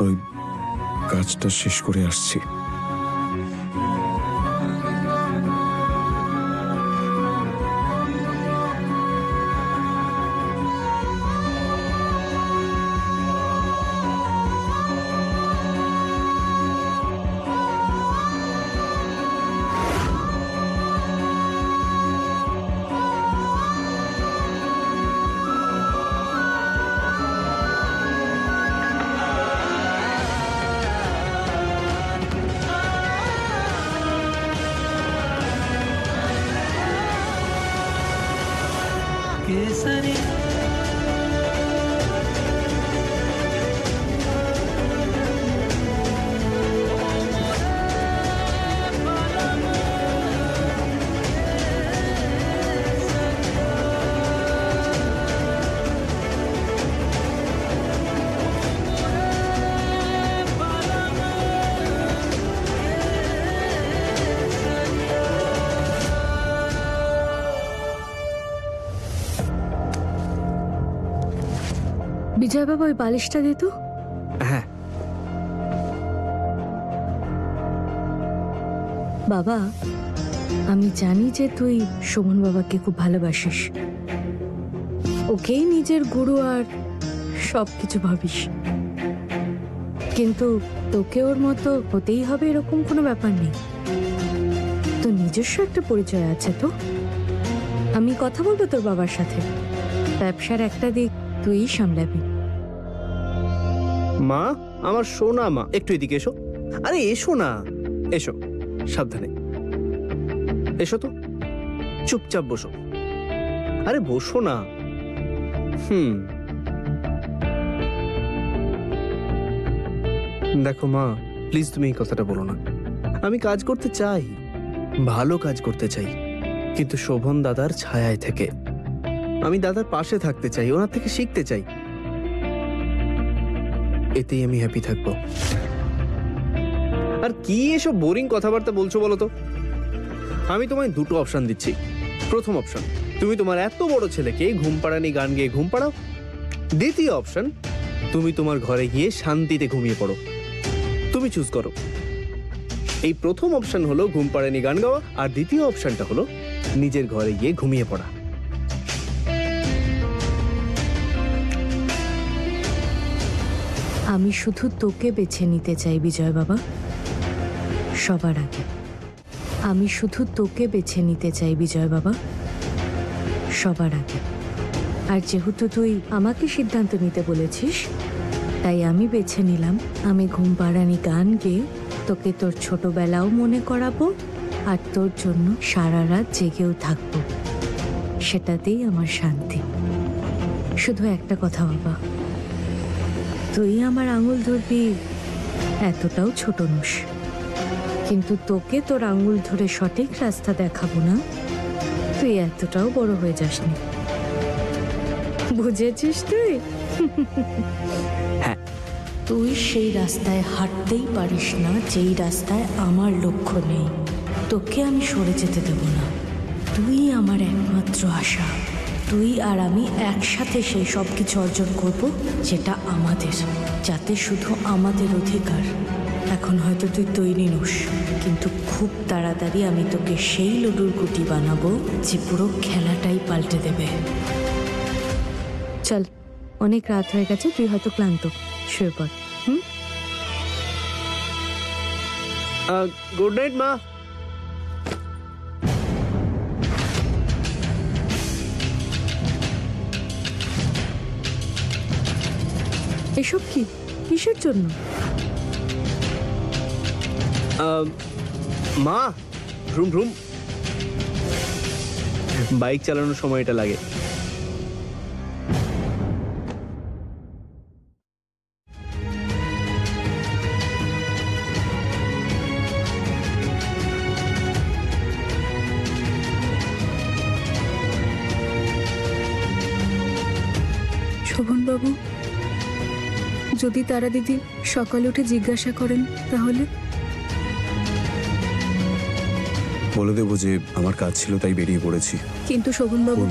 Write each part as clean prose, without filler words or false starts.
ওই কাজটা শেষ করে আসছি। বিজয় বাবা, ওই বালিশটা দে তো। হ্যাঁ বাবা, আমি জানি যে তুই শোভন বাবাকে খুব ভালোবাসিস, ওকেই নিজের গুরু আর সবকিছু ভাবিস, কিন্তু তোকে ওর মতো হতেই হবে এরকম কোনো ব্যাপার নেই। তো নিজস্ব একটা পরিচয় আছে তো। আমি কথা বলবো তোর বাবার সাথে, ব্যবসার একটা দিক তুই সামলাবি। মা, আমার সোনা মা, একটু এদিকে এসো। আরে এসো না, এসো, সাবধানে এসো তো, চুপচাপ বসো। আরে বসো না। দেখো মা, প্লিজ তুমি এই কথাটা বলো না। আমি কাজ করতে চাই, ভালো কাজ করতে চাই, কিন্তু শোভন দাদার ছায়ায় থেকে। আমি দাদার পাশে থাকতে চাই, ওনার থেকে শিখতে চাই, এতেই আমি হ্যাপি থাকবো। আর কি এসব বোরিং কথাবার্তা বলছো বলো তো? আমি তোমায় দুটো অপশন দিচ্ছি। প্রথম অপশন, তুমি তোমার এত বড় ছেলেকে ঘুম পাড়ানি গান গেয়ে ঘুম পাড়াও। দ্বিতীয় অপশন, তুমি তোমার ঘরে গিয়ে শান্তিতে ঘুমিয়ে পড়ো। তুমি চুজ করো। এই প্রথম অপশন হলো ঘুম পাড়ানি গান গাওয়া, আর দ্বিতীয় অপশনটা হলো নিজের ঘরে গিয়ে ঘুমিয়ে পড়া। আমি শুধু তোকে বেছে নিতে চাই বিজয় বাবা, সবার আগে। আমি শুধু তোকে বেছে নিতে চাই বিজয় বাবা, সবার আগে। আর যেহেতু তুই আমাকে সিদ্ধান্ত নিতে বলেছিস, তাই আমি বেছে নিলাম আমি ঘুম পাড়ানি গান গেয়ে তোকে তোর ছোটবেলাও মনে করাবো, আর তোর জন্য সারা রাত জেগেও থাকবো। সেটাতেই আমার শান্তি। শুধু একটা কথা বাবা, তুই আমার আঙুল ধরবি এতটাও ছোট নোস, কিন্তু তোকে তোর আঙুল ধরে সঠিক রাস্তা দেখাবো না, তুই এতটাও বড় হয়ে যাসনি। বুঝেছিস তুই? হ্যাঁ, তুই সেই রাস্তায় হাঁটতেই পারিস না যেই রাস্তায় আমার লক্ষ্য নেই। তোকে আমি সরে যেতে দেব না। তুই আমার একমাত্র আশা। তুই আর আমি একসাথে সেই সব কিছু অর্জন করব যেটা আমাদের, যাতে শুধু আমাদের অধিকার। এখন হয়তো তুই তৈরি নোস, কিন্তু খুব তাড়াতাড়ি আমি তোকে সেই লুডুর গুটি বানাবো যে পুরো খেলাটাই পাল্টে দেবে। চল, অনেক রাত হয়ে গেছে, তুই হয়তো ক্লান্ত, শুয়ে পড়। গুড নাইট মা। এসব কি, কিসের জন্য? মা, রুম রুম, বাইক চালানোর সময় এটা লাগে। শোভনবাবু, যদি তারা দিদি সকালে উঠে জিজ্ঞাসা করেন তাহলে? বলে দেবো যে আমার কাজ ছিল তাই বেরিয়ে পড়েছি। কিন্তু শোভনবাবু,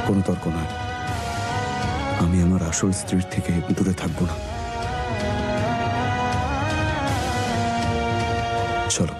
কোনো তর্ক নয়। আমি আমার আসল স্ত্রীর থেকে দূরে থাকবো না। চলো।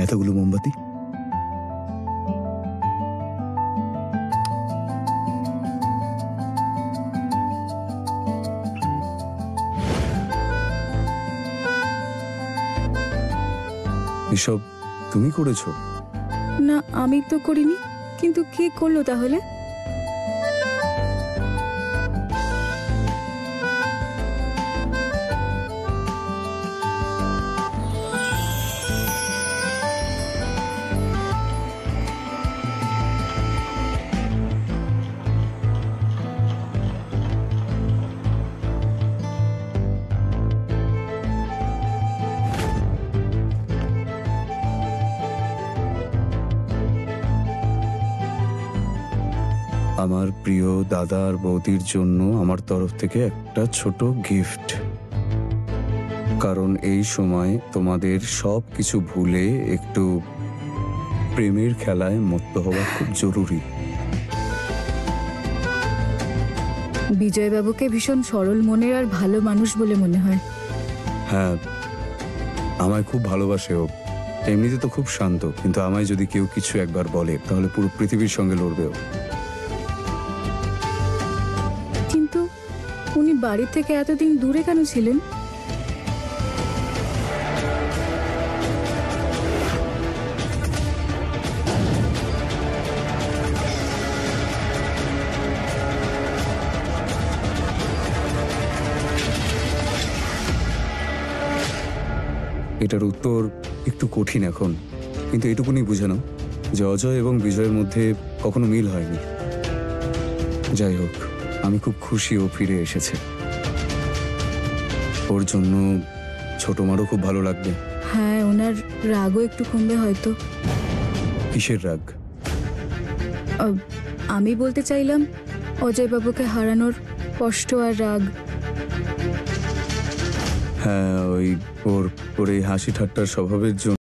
এতগুলো মোমবাতি? এসব তুমি করেছো? না, আমি তো করিনি, কিন্তু কে করলো তাহলে? আমার প্রিয় দাদা আর বৌদির জন্য আমার তরফ থেকে একটা ছোট গিফট। কারণ এই সময় তোমাদের সব কিছু ভুলে একটু প্রেমের খেলায় মত্ত হওয়া খুব জরুরি। বিজয়বাবুকে ভীষণ সরল মনের আর ভালো মানুষ বলে মনে হয়। হ্যাঁ, আমায় খুব ভালোবাসে ও। এমনিতে তো খুব শান্ত, কিন্তু আমায় যদি কেউ কিছু একবার বলে তাহলে পুরো পৃথিবীর সঙ্গে লড়বে ও। কিন্তু উনি বাড়ি থেকে এতদিন দূরে কেন ছিলেন? এটার উত্তর একটু কঠিন এখন, কিন্তু এটুকুনি বুঝে নাও যে অজয় এবং বিজয়ের মধ্যে কখনো মিল হয়নি। যাই হোক, আমি খুব খুশি ও ফিরে এসেছে। ওর জন্য ছোট মারও খুব ভালো লাগবে। হ্যাঁ, ওনার রাগও একটু কমবে হয়তো। কিসের রাগ? আমি বলতে চাইলাম অজয়বাবুকে হারানোর কষ্ট আর রাগ। হ্যাঁ, ওর এই হাসি ঠাট্টার স্বভাবের জন্য